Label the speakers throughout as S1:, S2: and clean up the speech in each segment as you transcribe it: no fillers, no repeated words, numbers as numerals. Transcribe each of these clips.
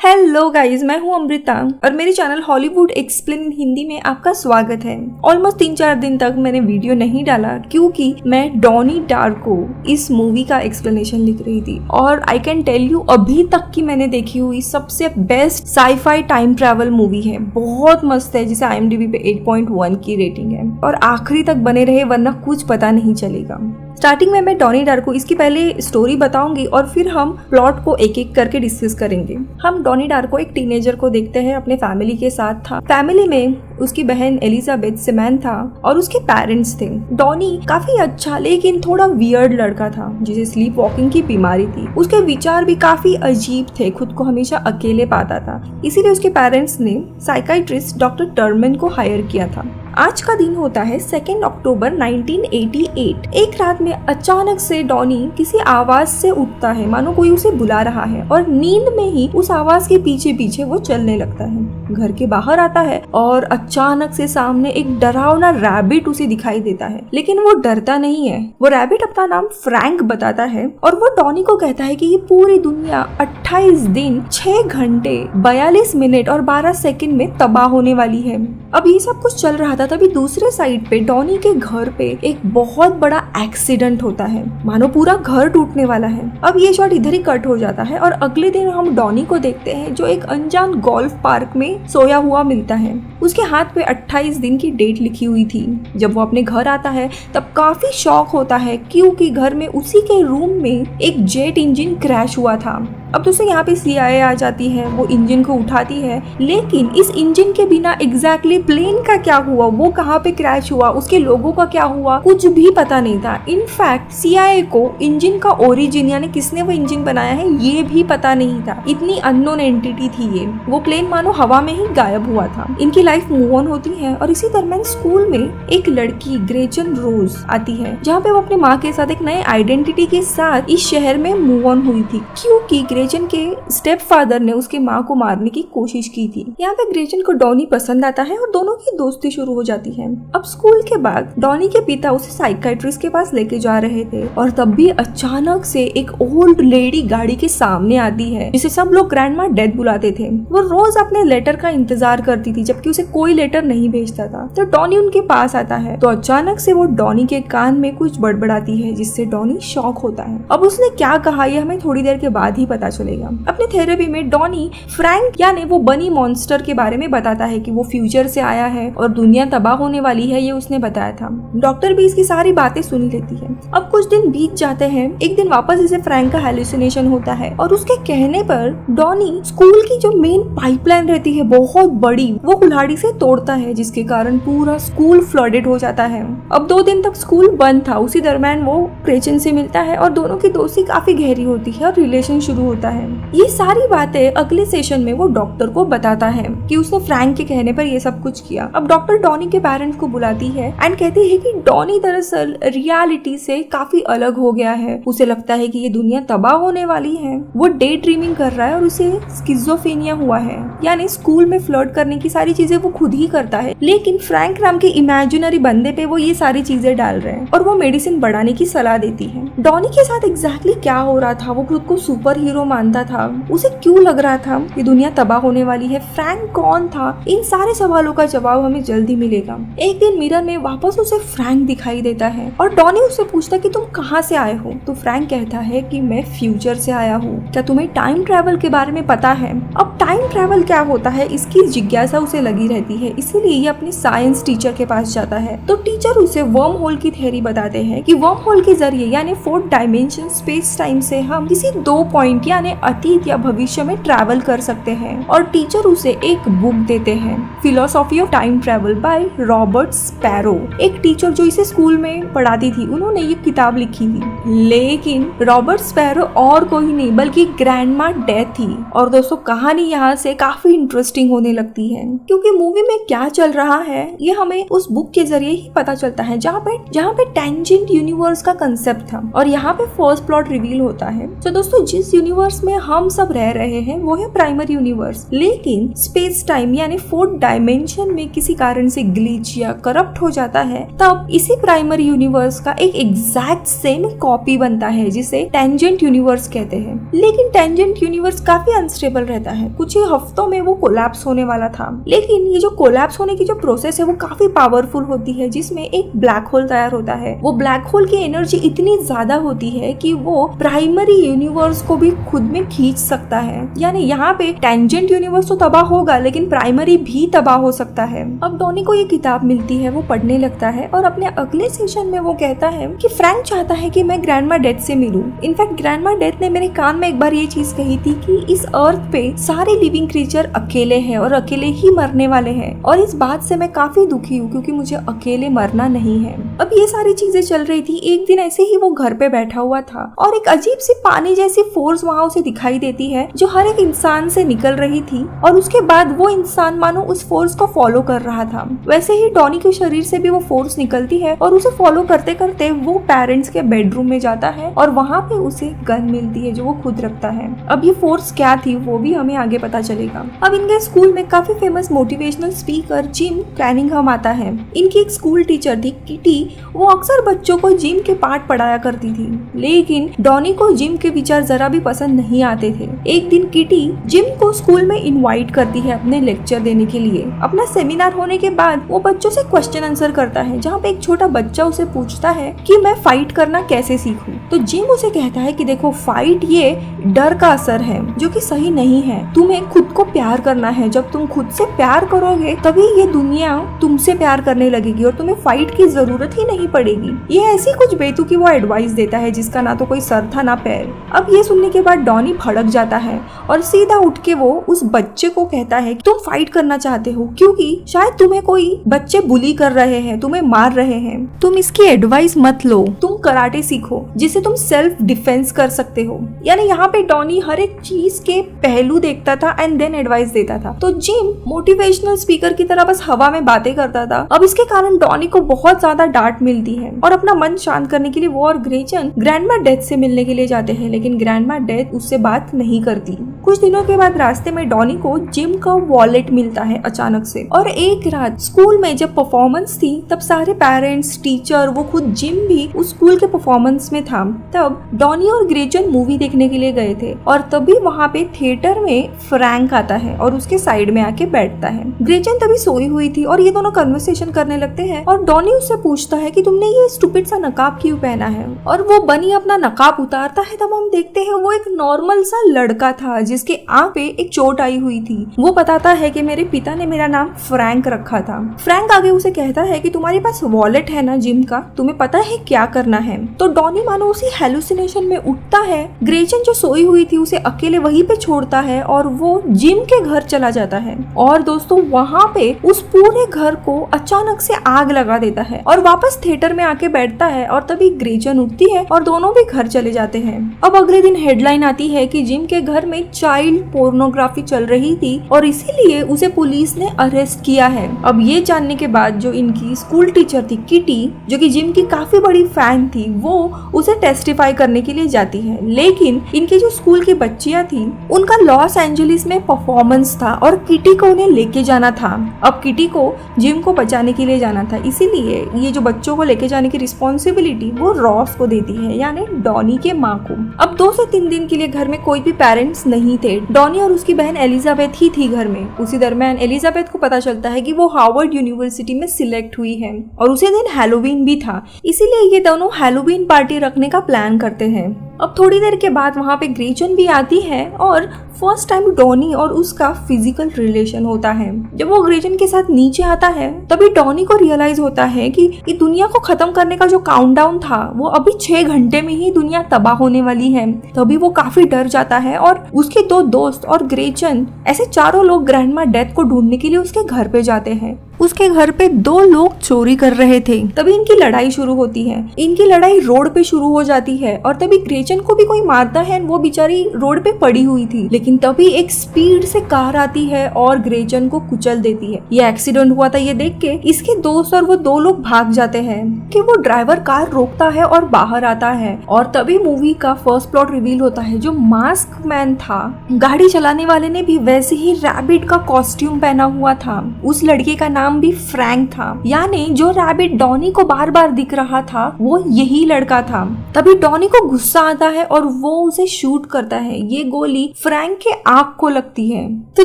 S1: Hello guys, मैं हूं अमृता और मेरे चैनल हॉलीवुड एक्सप्लेन हिंदी में आपका स्वागत है। ऑलमोस्ट 3-4 दिन तक मैंने वीडियो नहीं डाला क्योंकि मैं डॉनी डार्को इस मूवी का एक्सप्लेनेशन लिख रही थी और आई कैन टेल यू अभी तक की मैंने देखी हुई सबसे best sci-fi time travel movie है। बहुत मस्त है, जिसे IMDb पे 8.1 की रेटिंग है और आखिरी तक बने रहे वरना कुछ पता नहीं चलेगा। स्टार्टिंग में मैं डॉनी डार्को इसकी पहले स्टोरी बताऊंगी और फिर हम प्लॉट को एक एक करके डिस्कस करेंगे। हम डॉनी डार्को एक टीनेजर को देखते हैं, अपने फैमिली के साथ था। फैमिली में उसकी बहन एलिजाबेथ, सिमैंथा और उसके पेरेंट्स थे। डॉनी काफी अच्छा लेकिन थोड़ा वियर्ड लड़का था जिसे स्लीप वॉकिंग की बीमारी थी। उसके विचार भी काफी अजीब थे, खुद को हमेशा अकेले पाता था। इसीलिए उसके पेरेंट्स ने साइकाइट्रिस्ट डॉक्टर टर्मन को हायर किया था। आज का दिन होता है 2 अक्टूबर 1988। एक रात में अचानक से डॉनी किसी आवाज से उठता है, मानो कोई उसे बुला रहा है, और नींद में ही उस आवाज के पीछे पीछे वो चलने लगता है। घर के बाहर आता है और अचानक से सामने एक डरावना रैबिट उसे दिखाई देता है, लेकिन वो डरता नहीं है। वो रैबिट अपना नाम फ्रैंक बताता है और वो डॉनी को कहता है कि ये पूरी दुनिया 28 दिन 6 घंटे 42 मिनट और 12 सेकंड में तबाह होने वाली है। अब ये सब कुछ चल रहा था, तभी दूसरे साइड पे डॉनी के घर पे एक बहुत बड़ा एक्सीडेंट होता है, मानो पूरा घर टूटने वाला है। अब ये शॉट इधर ही कट हो जाता है और अगले दिन हम डॉनी को देखते हैं जो एक अनजान गोल्फ पार्क में सोया हुआ मिलता है। उसके हाथ पे 28 दिन की डेट लिखी हुई थी। जब वो अपने घर आता है तब काफी शॉक होता है क्योंकि घर में उसी के रूम में एक जेट इंजन क्रैश हुआ था। अब दोस्तों यहाँ पे CIA आ जाती है, वो इंजन को उठाती है, लेकिन इस इंजन के बिना एग्जैक्टली प्लेन का क्या हुआ, वो कहाँ पे क्रैश हुआ, उसके लोगों का क्या हुआ, कुछ भी पता नहीं था। इनफैक्ट CIA को इंजन का ओरिजिन यानी किसने वो इंजन बनाया है ये भी पता नहीं था। इतनी अननोन एंटिटी थी ये। वो प्लेन मानो हवा में ही गायब हुआ था। इनकी लाइफ मूव ऑन होती है और इसी दरमियान स्कूल में एक लड़की ग्रेचन रोज आती है, जहाँ पे वो अपनी माँ के साथ एक नए आइडेंटिटी के साथ इस शहर में मूव ऑन हुई थी क्योंकि ग्रेचन के स्टेप फादर ने उसके माँ को मारने की कोशिश की थी। यहाँ पे ग्रेचन को डॉनी पसंद आता है और दोनों की दोस्ती शुरू हो जाती है। अब स्कूल के बाद डॉनी के पिता उसे साइकाइट्रिस्ट के पास लेके जा रहे थे और तब भी अचानक से एक ओल्ड लेडी गाड़ी के सामने आती है, जिसे सब लोग ग्रैंडमा डेथ बुलाते थे। वो रोज अपने लेटर का इंतजार करती थी जबकि उसे कोई लेटर नहीं भेजता था। तो डॉनी उनके पास आता है तो अचानक से वो डॉनी के कान में कुछ बड़बड़ाती है, जिससे डॉनी शॉक होता है। अब उसने क्या कहा ये हमें थोड़ी देर के बाद ही पता चलेगा। अपने थेरेपी में डॉनी फ्रैंक यानी वो बनी मॉन्स्टर के बारे में बताता है कि वो फ्यूचर से आया है और दुनिया तबाह होने वाली है, ये उसने बताया था। डॉक्टर भी इसकी सारी बातें सुन लेती है। अब कुछ दिन बीत जाते हैं। एक दिन वापस इसे फ्रैंक का हेलुसिनेशन होता है और उसके कहने पर डॉनी स्कूल की जो मेन पाइपलाइन रहती है बहुत बड़ी, वो कुल्हाड़ी से तोड़ता है, जिसके कारण पूरा स्कूल फ्लडेड हो जाता है। अब 2 दिन तक स्कूल बंद था। उसी दरमियान वो ग्रेचन से मिलता है और दोनों की दोस्ती काफी गहरी होती है और रिलेशन शुरू होता है। ये सारी बातें अगले सेशन में वो डॉक्टर को बताता है कि उसने फ्रैंक के कहने पर ये सब कुछ किया। अब डॉक्टर डॉनी के पेरेंट्स को बुलाती है एंड कहती है कि डॉनी दरअसल रियलिटी से काफी अलग हो गया है। उसे लगता है कि ये दुनिया तबाह होने वाली है। वो डे ड्रीमिंग कर रहा है और उसे स्किज़ोफ्रेनिया हुआ है, यानी स्कूल में फ्लर्ट करने की सारी चीजें वो खुद ही करता है, लेकिन फ्रैंक नाम के इमेजिनरी बंदे पे वो ये सारी चीजें डाल रहे हैं और वो मेडिसिन बढ़ाने की सलाह देती है। डॉनी के साथ एग्जैक्टली क्या हो रहा था, वो खुद को सुपर हीरो मानता था, उसे क्यों लग रहा था कि दुनिया तबाह होने वाली है, फ्रैंक कौन था, इन सारे सवालों का जवाब हमें जल्दी मिलेगा। एक दिन मिरर में वापस उसे फ्रैंक दिखाई देता है और डॉनी उससे पूछता कि तुम कहाँ से आए हो। तो फ्रैंक कहता है कि मैं फ्यूचर से आया हूँ, क्या तुम्हें टाइम ट्रैवल के बारे में पता है। अब टाइम ट्रैवल क्या होता है इसकी जिज्ञासा उसे लगी रहती है, इसीलिए ये अपने साइंस टीचर के पास जाता है। तो टीचर उसे वर्म होल की थ्योरी बताते हैं कि वर्म होल के जरिए यानी 4th डायमेंशन स्पेस टाइम से हम किसी 2 पॉइंट यानी अतीत या भविष्य में ट्रैवल कर सकते हैं। और टीचर उसे एक बुक देते हैं, philosophy of time travel by Robert sparrow. एक टीचर जो इसे स्कूल में पढ़ाती थी, उन्होंने ये किताब लिखी थी, लेकिन रॉबर्ट स्पैरो और कोई नहीं बल्कि ग्रैंडमा डेथ थी। और दोस्तों कहानी यहाँ से काफी इंटरेस्टिंग होने लगती है क्योंकि मूवी में क्या चल रहा है ये हमें उस बुक के जरिए ही पता चलता है, जहाँ पे टेंजेंट यूनिवर्स का कंसेप्ट था और यहाँ पे फर्स्ट प्लॉट रिवील होता है। तो दोस्तों जिस यूनिवर्स यूनिवर्स में हम सब रह रहे हैं वो है प्राइमरी यूनिवर्स, लेकिन स्पेस टाइम यानी फोर्थ डायमेंशन में किसी कारण से ग्लिच या करप्ट हो जाता है, तब इसी प्राइमरी यूनिवर्स का एक एग्जैक्ट सेम कॉपी बनता है जिसे टेंजेंट यूनिवर्स कहते हैं। लेकिन टेंजेंट यूनिवर्स काफी अनस्टेबल रहता है, कुछ ही हफ्तों में वो कोलैप्स होने वाला था। लेकिन ये जो कोलैप्स होने की जो प्रोसेस है वो काफी पावरफुल होती है, जिसमें एक ब्लैक होल तैयार होता है। वो ब्लैक होल की एनर्जी इतनी ज्यादा होती है कि वो प्राइमरी यूनिवर्स को भी खुद में खींच सकता है। यानी यहाँ पे टेंजेंट यूनिवर्स तो तबाह होगा लेकिन प्राइमरी भी तबाह हो सकता है। अब डॉनी को ये किताब मिलती है, वो पढ़ने लगता है और अपने अगले सेशन में वो कहता है कि फ्रैंक चाहता है कि मैं ग्रैंडमा डेथ से मिलूं। इनफैक्ट ग्रैंडमा डेथ ने मेरे कान में एक बार ये चीज कही थी कि इस अर्थ पे सारे लिविंग क्रीचर अकेले हैं और अकेले ही मरने वाले हैं, और इस बात से मैं काफी दुखी हूँ क्योंकि मुझे अकेले मरना नहीं है। अब ये सारी चीजें चल रही थी, एक दिन ऐसे ही वो घर पे बैठा हुआ था और एक अजीब सी पानी जैसी फोर्स वहाँ उसे दिखाई देती है जो हर एक इंसान से निकल रही थी, और उसके बाद वो इंसान मानो उस फोर्स को फॉलो कर रहा था। वैसे ही डॉनी के शरीर से भी वो फोर्स निकलती है और उसे फॉलो करते करते वो पेरेंट्स के बेडरूम में जाता है और वहाँ पे उसे गन मिलती है जो वो खुद रखता है। अब ये फोर्स क्या थी वो भी हमें आगे पता चलेगा। अब इनके स्कूल में काफी famous motivational speaker gym Cunningham आता है। इनकी एक स्कूल टीचर थी किटी, वो अक्सर बच्चों को जिम के पाठ पढ़ाया करती थी, लेकिन डॉनी को जिम के विचार जरा भी पसंद नहीं आते थे। एक दिन किटी जिम को स्कूल में इनवाइट करती है अपने लेक्चर देने के लिए। अपना सेमिनार होने के बाद वो बच्चों से क्वेश्चन आंसर करता है, जहाँ पे एक छोटा बच्चा उसे पूछता है कि मैं फाइट करना कैसे सीखूं। तो जिम उसे कहता है कि देखो फाइट ये डर का असर है जो कि सही नहीं है, तुम्हें खुद को प्यार करना है। जब तुम खुद से प्यार करोगे तभी ये दुनिया तुमसे प्यार करने लगेगी और तुम्हें फाइट की जरूरत ही नहीं पड़ेगी। ये ऐसी कुछ बेतुकी वो एडवाइस देता है जिसका ना तो कोई सर था ना पैर। अब ये सुनने के बाद डॉनी भड़क जाता है और सीधा उठ के वो उस बच्चे को कहता है कि तुम फाइट करना चाहते हो क्योंकि शायद तुम्हें कोई बच्चे बुली कर रहे हैं, तुम्हें मार रहे हैं, तुम इसकी एडवाइस मत लो, तुम कराटे सीखो जिससे तुम सेल्फ डिफेंस कर सकते हो। यानी यहाँ पे डॉनी हर एक चीज के पहलू देखता था एंड देन एडवाइस देता था। तो जिम मोटिवेशनल स्पीकर की तरह बस हवा में बातें करता था। अब इसके कारण डॉनी को बहुत ज्यादा डांट मिलती है और अपना मन शांत करने के लिए वो और ग्रेचन ग्रैंडमा डेथ से मिलने के लिए जाते हैं, लेकिन ग्रैंडमा डेथ उससे बात नहीं करती। कुछ दिनों के बाद रास्ते में डॉनी को जिम का वॉलेट मिलता है अचानक से, और एक रात स्कूल में जब परफॉर्मेंस थी तब सारे पेरेंट्स, टीचर, वो खुद जिम भी उस स्कूल के परफॉर्मेंस में था। तब डॉनी और ग्रेचन मूवी देखने के लिए गए थे और तभी वहाँ पे थिएटर में फ्रैंक आता है और उसके साइड में आके बैठता है। ग्रेचन तभी सोई हुई थी और ये दोनों कन्वर्सेशन करने लगते हैं और डॉनी उससे पूछता है कि तुमने ये स्टूपिड सा नकाब क्यों पहना है, और वो बनी अपना नकाब उतारता है। तब हम देखते हैं वो एक नॉर्मल सा लड़का था जिसके आंख पे एक चोट आई हुई थी। वो बताता है कि मेरे पिता ने मेरा नाम फ्रैंक रखा था। फ्रैंक आगे उसे कहता है कि तुम्हारे पास वॉलेट है ना जिम का, तुम्हें पता है क्या करना है। तो डॉनी मानो उसी हेलुसिनेशन में उठता है। ग्रेचन जो सोई हुई थी उसे अकेले वहीं पे छोड़ता है और वो जिम के घर चला जाता है। और दोस्तों वहाँ पे उस पूरे घर को अचानक से आग लगा देता है और वापस थिएटर में आके बैठता है और तभी ग्रेचन उठती है और दोनों भी घर चले जाते हैं। अब अगले दिन हेडलाइन आती है कि जिम के घर में चाइल्ड पोर्नोग्राफी चल रही थी और इसीलिए उसे पुलिस ने अरेस्ट किया है। अब ये जानने के बाद जो इनकी स्कूल टीचर थी किटी, जो कि जिम की काफी बड़ी फैन थी, वो उसे टेस्टिफाई करने के लिए जाती है। लेकिन इनकी जो स्कूल की बच्चियां थी उनका लॉस एंजलिस में परफॉर्मेंस था और किटी को उन्हें लेके जाना था। अब किटी को जिम को बचाने के लिए जाना था, इसीलिए ये जो बच्चों को लेके जाने की रिस्पॉन्सिबिलिटी वो रॉस को देती है, यानी डॉनी के माँ को। अब 2 से 3 दिन के लिए घर में कोई भी पेरेंट्स नहीं थे। डॉनी और उसकी बहन एलिजाबेथ ही थी घर में। उसी दरमियान एलिजाबेथ को पता चलता है कि वो हार्वर्ड यूनिवर्सिटी में सिलेक्ट हुई है और उसी दिन हैलोवीन भी था, इसीलिए ये दोनों हैलोवीन पार्टी रखने का प्लान करते हैं। अब थोड़ी देर के बाद वहाँ पे ग्रेचन भी आती है और फर्स्ट टाइम डॉनी और उसका फिजिकल रिलेशन होता है। जब वो ग्रेचन के साथ नीचे आता है तभी डॉनी को रियलाइज होता है कि दुनिया को खत्म करने का जो काउंटडाउन था वो अभी 6 घंटे में ही दुनिया तबाह होने वाली है। तभी वो काफी डर जाता है और उसके 2 दोस्त और ग्रेचन ऐसे चारों लोग ग्रैंडमा डेथ को ढूंढने के लिए उसके घर पे जाते हैं। उसके घर पे 2 लोग चोरी कर रहे थे। तभी इनकी लड़ाई शुरू होती है। इनकी लड़ाई रोड पे शुरू हो जाती है और तभी ग्रेचन को भी कोई मारता है। वो बेचारी रोड पे पड़ी हुई थी, लेकिन तभी एक स्पीड से कार आती है और ग्रेचन को कुचल देती है। ये एक्सीडेंट हुआ था ये देख के इसके दोस्त और वो 2 लोग भाग जाते हैं कि वो ड्राइवर कार रोकता है और बाहर आता है। और तभी मूवी का फर्स्ट प्लॉट रिवील होता है। जो मास्क मैन था, गाड़ी चलाने वाले ने भी वैसे ही रैबिट का कॉस्ट्यूम पहना हुआ था। उस लड़के का नाम भी फ्रैंक था, यानी जो रैबिट डॉनी को बार बार दिख रहा था वो यही लड़का था। तभी डॉनी को गुस्सा आता है और वो उसे शूट करता है। ये गोली फ्रैंक के आंख को लगती है। तो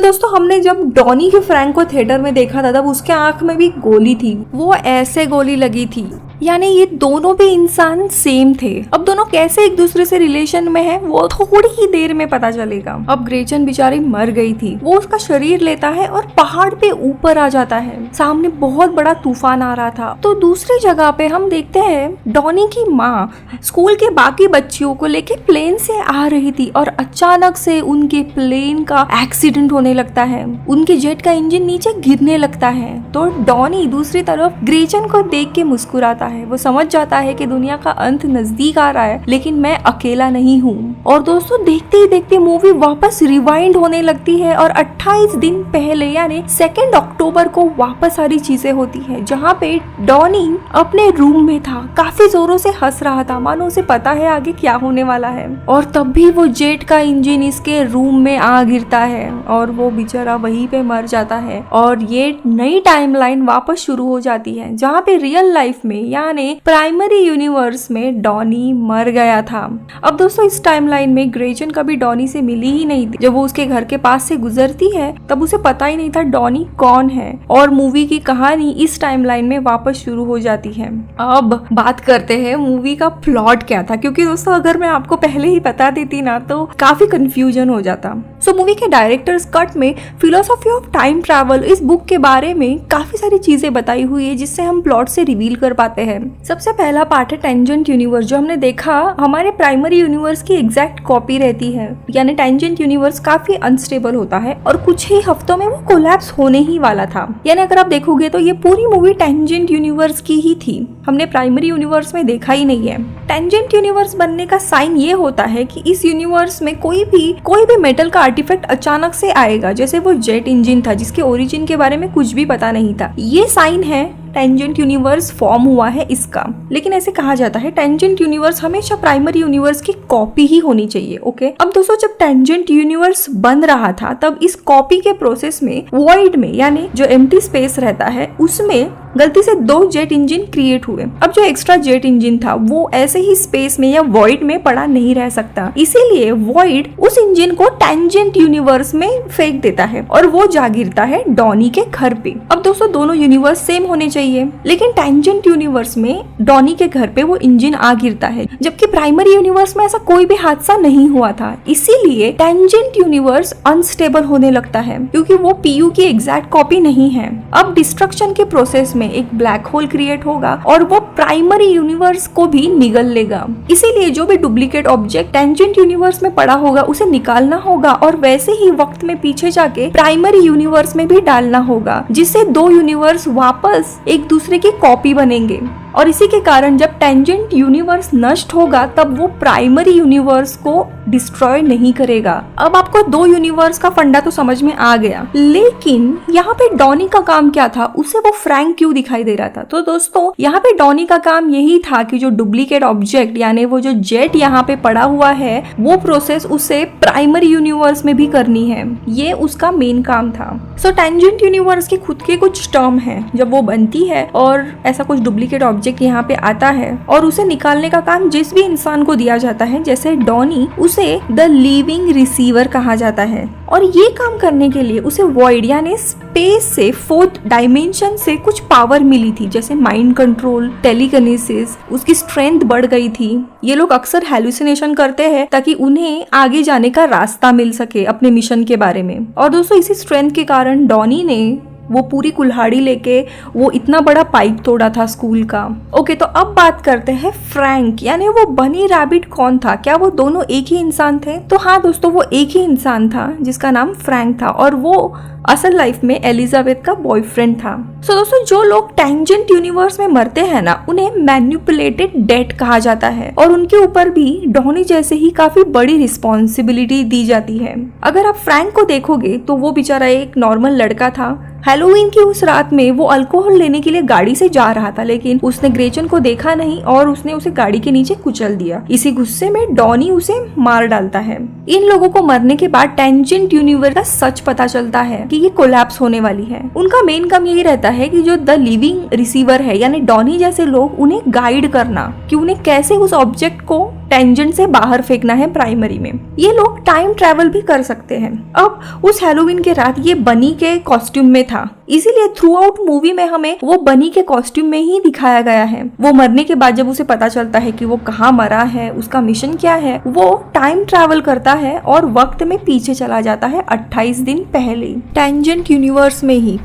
S1: दोस्तों, हमने जब डॉनी के फ्रैंक को थिएटर में देखा था तब उसके आंख में भी गोली थी। वो ऐसे गोली लगी थी, यानी ये दोनों भी इंसान सेम थे। अब दोनों कैसे एक दूसरे से रिलेशन में है वो थोड़ी ही देर में पता चलेगा। अब ग्रेचन बेचारी मर गई थी। वो उसका शरीर लेता है और पहाड़ पे ऊपर आ जाता है। सामने बहुत बड़ा तूफान आ रहा था। तो दूसरी जगह पे हम देखते हैं डॉनी की माँ स्कूल के बाकी बच्चियों को लेके प्लेन से आ रही थी और अचानक से उनके प्लेन का एक्सीडेंट होने लगता है। उनके जेट का इंजन नीचे गिरने लगता है। तो डॉनी दूसरी तरफ ग्रेचन को देख के मुस्कुराता है। वो समझ जाता है कि दुनिया का अंत नजदीक आ रहा है, लेकिन मैं अकेला नहीं हूँ। और दोस्तों, देखते ही देखते मूवी वापस रिवाइंड होने लगती है और 28 दिन पहले यानी 2 अक्टूबर को वापस सारी चीजें होती है, जहाँ पे डॉनी अपने रूम में था, काफी जोरों से हंस रहा था, मानो उसे पता है आगे क्या होने वाला है। और तब भी वो जेट का इंजन इसके रूम में आ गिरता है और वो बेचारा वहीं पे मर जाता है। और ये नई टाइमलाइन वापस शुरू हो जाती है, जहाँ पे रियल लाइफ में यानी प्राइमरी यूनिवर्स में डॉनी मर गया था। अब दोस्तों, इस टाइमलाइन में ग्रेचन कभी डॉनी से मिली ही नहीं थी। जब वो उसके घर के पास से गुजरती है तब उसे पता ही नहीं था डॉनी कौन है। और मूवी की कहानी इस टाइमलाइन में वापस शुरू हो जाती है। अब बात करते हैं मूवी का प्लॉट क्या था, क्योंकि दोस्तों अगर मैं आपको पहले ही बता देती ना तो काफी कंफ्यूजन हो जाता। सो मूवी के डायरेक्टर्स कट में फिलोसॉफी ऑफ टाइम ट्रैवल इस बुक के बारे में काफी सारी चीजें बताई हुई है, जिससे हम प्लॉट से रिवील कर पाते हैं। सबसे पहला पार्ट है टेंजेंट यूनिवर्स। जो हमने देखा हमारे प्राइमरी यूनिवर्स की एग्जैक्ट कॉपी रहती है, यानी टेंजेंट यूनिवर्स काफी अनस्टेबल होता है और कुछ ही हफ्तों में वो कोलैप्स होने ही वाला था। यानी अगर आप देखोगे तो ये पूरी मूवी टेंजेंट यूनिवर्स की ही थी, हमने प्राइमरी यूनिवर्स में देखा ही नहीं है। टेंजेंट यूनिवर्स बनने का साइन ये होता है कि इस यूनिवर्स में कोई भी मेटल का आर्टिफैक्ट अचानक से आएगा, जैसे वो जेट इंजन था जिसके ओरिजिन के बारे में कुछ भी पता नहीं था। ये साइन है टेंजेंट यूनिवर्स फॉर्म हुआ है इसका। लेकिन ऐसे कहा जाता है टेंजेंट यूनिवर्स हमेशा प्राइमरी यूनिवर्स की कॉपी ही होनी चाहिए। ओके, अब दोस्तों, जब टेंजेंट यूनिवर्स बन रहा था तब इस कॉपी के प्रोसेस में वॉइड में यानी जो एम्प्टी स्पेस रहता है उसमें गलती से 2 जेट इंजन क्रिएट हुए। अब जो एक्स्ट्रा जेट इंजन था वो ऐसे ही स्पेस में या वॉइड में पड़ा नहीं रह सकता, इसीलिए वॉइड उस इंजन को टेंजेंट यूनिवर्स में फेंक देता है और वो जा गिरता है डॉनी के घर पे। अब दोस्तों, दोनों यूनिवर्स सेम होने चाहिए, लेकिन टेंजेंट यूनिवर्स में डॉनी के घर पे वो इंजन आ गिरता है, जबकि प्राइमरी यूनिवर्स में ऐसा कोई भी हादसा नहीं हुआ था। इसीलिए टेंजेंट यूनिवर्स अनस्टेबल होने लगता है, क्योंकि वो पीयू की एग्जैक्ट कॉपी नहीं है। अब डिस्ट्रक्शन के प्रोसेस में एक ब्लैक होल क्रिएट होगा और वो प्राइमरी यूनिवर्स को भी निगल लेगा। इसीलिए जो भी डुप्लीकेट ऑब्जेक्ट टेंजेंट यूनिवर्स में पड़ा होगा उसे निकालना होगा और वैसे ही वक्त में पीछे जाके प्राइमरी यूनिवर्स में भी डालना होगा, जिससे 2 यूनिवर्स वापस एक दूसरे की कॉपी बनेंगे। और इसी के कारण जब टेंजेंट यूनिवर्स नष्ट होगा तब वो प्राइमरी यूनिवर्स को डिस्ट्रॉय नहीं करेगा। अब आपको 2 यूनिवर्स का फंडा तो समझ में आ गया, लेकिन यहाँ पे डॉनी का काम क्या था, उसे वो फ्रैंक क्यों दिखाई दे रहा था? तो दोस्तों, यहाँ पे डॉनी का काम यही था कि जो डुप्लीकेट ऑब्जेक्ट यानी वो जो जेट यहाँ पे पड़ा हुआ है वो प्रोसेस उसे प्राइमरी यूनिवर्स में भी करनी है। ये उसका मेन काम था। सो टेंजेंट यूनिवर्स की खुद के कुछ टर्म है, जब वो बनती है और ऐसा कुछ डुप्लीकेट ऑब्जेक्ट यहाँ पे आता है और उसे निकालने का काम जिस भी इंसान को दिया जाता है, जैसे डॉनी, उसे द लिविंग रिसीवर कहा जाता है। और ये काम करने के लिए उसे वॉइड यानी स्पेस से 4th डायमेंशन से कुछ पावर मिली थी, जैसे माइंड कंट्रोल, टेलीकिनेसिस, उसकी स्ट्रेंथ बढ़ गई थी। ये लोग अक्सर हेलुसिनेशन करते हैं ताकि उन्हें आगे जाने का रास्ता मिल सके अपने मिशन के बारे में। और दोस्तों, इसी स्ट्रेंथ के कारण डॉनी ने वो पूरी कुल्हाड़ी लेके वो इतना बड़ा पाइप तोड़ा था स्कूल का। ओके, तो अब बात करते हैं फ्रैंक यानी वो बनी रैबिट कौन था, क्या वो दोनों एक ही इंसान थे? तो हाँ दोस्तों, वो एक ही इंसान था जिसका नाम फ्रैंक था और वो असल लाइफ में एलिजाबेथ का बॉयफ्रेंड था। सो दोस्तों, जो लोग टेंजेंट यूनिवर्स में मरते हैं ना, उन्हें मैनिपुलेटेड डेड कहा जाता है और उनके ऊपर भी डॉनी जैसे ही काफी बड़ी रिस्पॉन्सिबिलिटी दी जाती है। अगर आप फ्रैंक को देखोगे तो वो बेचारा एक नॉर्मल लड़का था। हैलोवीन की उस रात में वो अल्कोहल लेने के लिए गाड़ी से जा रहा था, लेकिन उसने ग्रेचन को देखा नहीं और उसने उसे गाड़ी के नीचे कुचल दिया। इसी गुस्से में डॉनी उसे मार डालता है। इन लोगों को मरने के बाद टेंजेंट यूनिवर्स का सच पता चलता है कि ये कोलैप्स होने वाली है। उनका मेन काम यही रहता है कि जो द लिविंग रिसीवर है यानी डॉनी जैसे लोग, उन्हें गाइड करना कि उन्हें कैसे उस ऑब्जेक्ट को टेंजेंट से बाहर फेंकना है प्राइमरी में। ये लोग टाइम ट्रेवल भी कर सकते हैं। अब उस हैलोवीन के रात ये बनी के कॉस्ट्यूम में था, इसीलिए थ्रू आउट मूवी में हमें वो बनी के कॉस्ट्यूम में ही दिखाया गया है। वो मरने के बाद जब उसे पता चलता है कि वो कहाँ मरा है, उसका मिशन क्या है, वो टाइम ट्रैवल करता है और वक्त में पीछे चला जाता है 28 दिन पहले। टेंजेंट यूनिवर्स में ही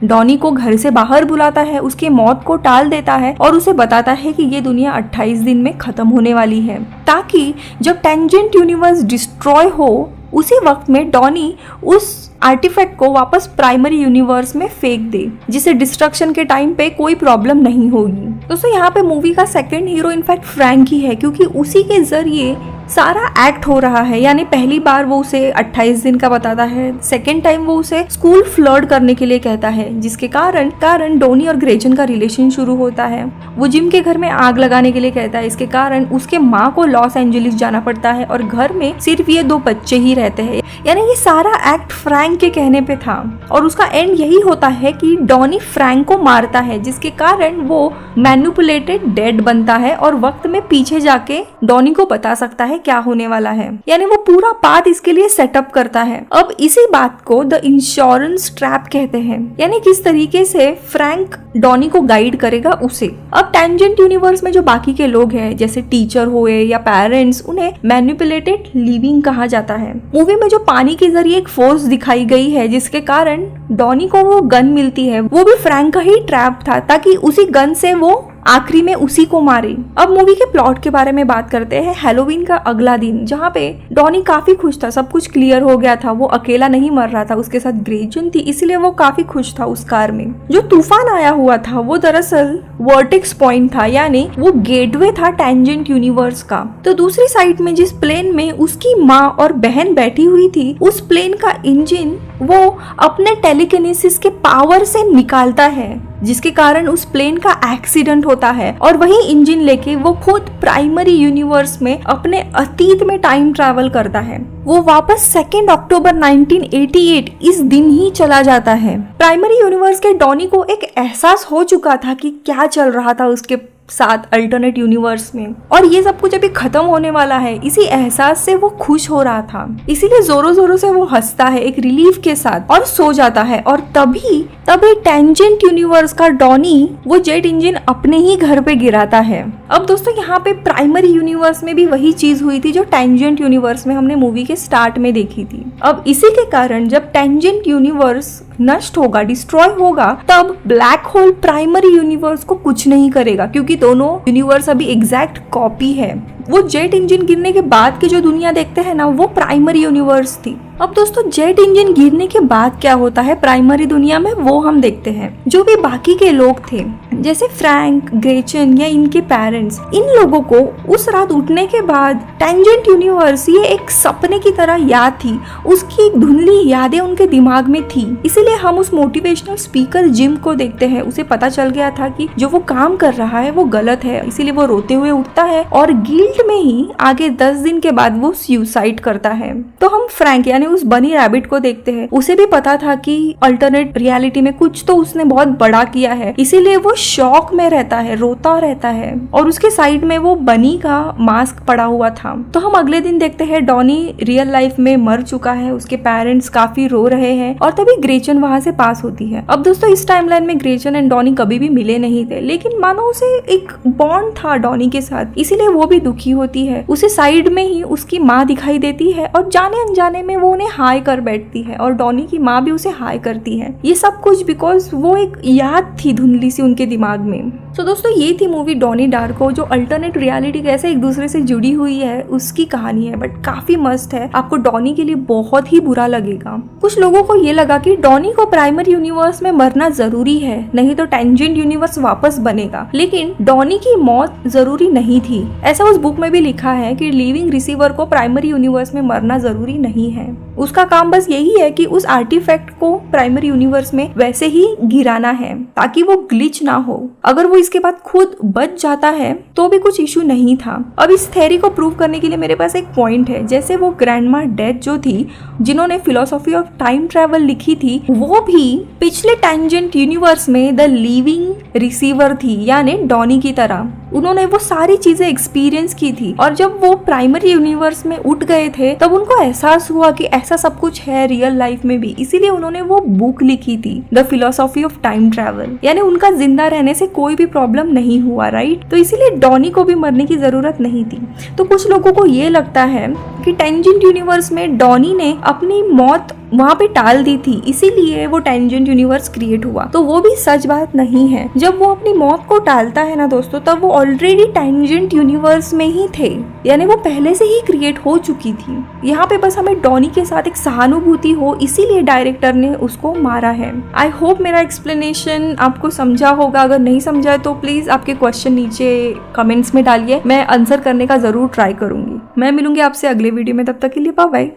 S1: डॉनी को घर से बाहर बुलाता है, उसकी मौत को टाल देता है और उसे बताता है कि ये दुनिया 28 दिन में खत्म होने वाली है, ताकि जब टेंजेंट यूनिवर्स डिस्ट्रॉय हो उसी वक्त में डॉनी उस आर्टिफैक्ट को वापस प्राइमरी यूनिवर्स में फेंक दे, जिसे डिस्ट्रक्शन के टाइम पे कोई प्रॉब्लम नहीं होगी। दोस्तों, यहाँ पे मूवी का सेकंड हीरो इनफैक्ट फ्रैंक ही है, क्योंकि उसी के जरिए सारा एक्ट हो रहा है। यानी पहली बार वो उसे 28 दिन का बताता है, सेकेंड टाइम वो उसे स्कूल फ्लर्ट करने के लिए कहता है, जिसके कारण डॉनी और ग्रेचन का रिलेशन शुरू होता है। वो जिम के घर में आग लगाने के लिए कहता है, इसके कारण उसके माँ को लॉस एंजलिस जाना पड़ता है और घर में सिर्फ ये 2 बच्चे ही रहते हैं। यानी ये सारा एक्ट फ्रैंक के कहने पे था और उसका एंड यही होता है कि डॉनी फ्रैंक को मारता है, जिसके कारण वो मैनिपुलेटेड डेड बनता है और वक्त में पीछे जाके डॉनी को बता सकता है क्या होने वाला है। यानी वो पूरा पाथ इसके लिए सेटअप करता है। अब इसी बात को द इंश्योरेंस ट्रैप कहते हैं, यानी किस तरीके से फ्रैंक डॉनी को गाइड करेगा उसे। अब टेंजेंट यूनिवर्स में जो बाकी के लोग हैं, जैसे टीचर हुए या पेरेंट्स, उन्हें मैनिपुलेटेड लिविंग कहा जाता है। मूवी में जो पानी के जरिए एक फोर्स दिखाई गई है, जिसके कारण डॉनी को वो गन मिलती है, वो भी फ्रैंक का ही ट्रैप था, ताकि उसी गन से वो आखिरी में उसी को मारे। अब मूवी के प्लॉट के बारे में बात करते हैं। हैलोवीन का अगला दिन, जहाँ पे डॉनी काफी खुश था, सब कुछ क्लियर हो गया था, वो अकेला नहीं मर रहा था, उसके साथ ग्रेचन थी, इसलिए वो काफी खुश था उस कार में। जो तूफान आया हुआ था वो दरअसल वर्टेक्स पॉइंट था, यानी वो गेटवे था टेंजेंट यूनिवर्स का। तो दूसरी साइड में जिस प्लेन में उसकी माँ और बहन बैठी हुई थी, उस प्लेन का इंजन वो अपने टेलीकिनेसिस के पावर से निकालता है, जिसके कारण उस प्लेन का एक्सीडेंट होता है और वही इंजन लेके वो खुद प्राइमरी यूनिवर्स में अपने अतीत में टाइम ट्रैवल करता है। वो वापस 2 अक्टूबर 1988 इस दिन ही चला जाता है। प्राइमरी यूनिवर्स के डॉनी को एक एहसास हो चुका था कि क्या चल रहा था उसके साथ अल्टरनेट यूनिवर्स में, और ये सब कुछ अभी खत्म होने वाला है। इसी एहसास से वो खुश हो रहा था, इसीलिए जोरों जोरों से वो हंसता है एक रिलीफ के साथ और सो जाता है। और तभी टेंजेंट यूनिवर्स का डॉनी वो जेट इंजन अपने ही घर पे गिराता है। अब दोस्तों, यहाँ पे प्राइमरी यूनिवर्स में भी वही चीज हुई थी जो टेंजेंट यूनिवर्स में हमने मूवी के स्टार्ट में देखी थी। अब इसी के कारण जब टेंजेंट यूनिवर्स नष्ट होगा, डिस्ट्रॉय होगा, तब ब्लैक होल प्राइमरी यूनिवर्स को कुछ नहीं करेगा, क्योंकि दोनों यूनिवर्स अभी एग्जैक्ट कॉपी है। वो जेट इंजन गिरने के बाद की जो दुनिया देखते हैं ना, वो प्राइमरी यूनिवर्स थी। अब दोस्तों, जेट इंजन गिरने के बाद क्या होता है प्राइमरी दुनिया में, वो हम देखते हैं। जो भी बाकी के लोग थे, जैसे फ्रैंक, ग्रेचन या इनके पेरेंट्स, इन लोगों को उस रात उठने के बाद टेंजेंट यूनिवर्स ये एक सपने की तरह याद थी, उसकी एक धुंधली यादें उनके दिमाग में थी। इसीलिए हम उस मोटिवेशनल स्पीकर जिम को देखते हैं। उसे पता चल गया था कि जो वो काम कर रहा है वो गलत है, इसीलिए वो रोते हुए उठता है और गिल्ट में ही आगे 10 दिन के बाद वो सुसाइड करता है। तो हम फ्रैंक यानी उस बनी रैबिट को देखते हैं। उसे भी पता था कि अल्टरनेट रियलिटी में कुछ तो उसने बहुत बड़ा किया है, इसीलिए वो शॉक में रहता है, रोता रहता है और उसके साइड में वो बनी का मास्क पड़ा हुआ था। तो हम अगले दिन देखते हैं डॉनी रियल लाइफ में मर चुका है, उसके पेरेंट्स काफी रो रहे हैं और तभी ग्रेचन वहां से पास होती है। अब दोस्तों, इस टाइमलाइन में ग्रेचन एंड डॉनी कभी भी मिले नहीं थे, लेकिन मानो उसे एक बॉन्ड था डॉनी के साथ, इसीलिए वो भी दुखी होती है। उसे साइड में ही उसकी माँ दिखाई देती है और जाने अनजाने में वो उन्हें हाई कर बैठती है और डॉनी की माँ भी उसे हाई करती है। ये सब कुछ बिकॉज वो एक याद थी धुंधली सी उनके दिमाग में। तो दोस्तों ये थी मूवी डॉनी डार्को, जो अल्टरनेट रियलिटी कैसे एक दूसरे से जुड़ी हुई है उसकी कहानी है, बट काफी मस्त है। आपको डॉनी के लिए बहुत ही बुरा लगेगा। कुछ लोगों को ये लगा कि डॉनी को प्राइमरी यूनिवर्स में मरना जरूरी है, नहीं तो टेंजेंट यूनिवर्स वापस बनेगा, लेकिन डॉनी की मौत जरूरी नहीं थी। ऐसा उस बुक में भी लिखा है कि लिविंग रिसीवर को प्राइमरी यूनिवर्स में मरना जरूरी नहीं है। उसका काम बस यही है कि उस आर्टिफैक्ट को प्राइमरी यूनिवर्स में वैसे ही गिराना है ताकि वो ग्लिच ना हो। अगर वो इसके बाद खुद बच जाता है तो भी कुछ इशू नहीं था। अब इस थ्योरी को प्रूव करने के लिए मेरे पास एक पॉइंट है। जैसे वो ग्रैंडमा डेथ जो थी, जिन्होंने फिलोसॉफी ऑफ टाइम ट्रैवल लिखी थी, वो भी पिछले टेंजेंट यूनिवर्स में द लिविंग रिसीवर थी, यानी डॉनी की तरह। उन्होंने वो सारी चीजें एक्सपीरियंस की थी और जब वो प्राइमरी यूनिवर्स में उठ गए थे तब उनको एहसास हुआ कि ऐसा सब कुछ है रियल लाइफ में भी। इसीलिए उन्होंने वो बुक लिखी थी the philosophy of time travel, यानी उनका जिंदा रहने से कोई भी प्रॉब्लम नहीं हुआ, राइट। तो इसीलिए डॉनी को भी मरने की जरूरत नहीं थी। तो कुछ लोगों को ये लगता है कि टेंजेंट यूनिवर्स में डॉनी ने अपनी मौत वहाँ पे टाल दी थी, इसीलिए वो टेंजेंट यूनिवर्स क्रिएट हुआ। तो वो भी सच बात नहीं है। जब वो अपनी मौत को टालता है ना दोस्तों, तब वो ऑलरेडी टेंजेंट यूनिवर्स में ही थे, यानी वो पहले से ही क्रिएट हो चुकी थी। यहाँ पे बस हमें डॉनी के साथ एक सहानुभूति हो, इसीलिए डायरेक्टर ने उसको मारा है। आई होप मेरा एक्सप्लेनेशन आपको समझा होगा। अगर नहीं समझा है तो प्लीज आपके क्वेश्चन नीचे कमेंट्स में डालिए, मैं आंसर करने का जरूर ट्राई करूंगी। मैं मिलूंगी आपसे अगले वीडियो में, तब तक के लिए बाय बाय।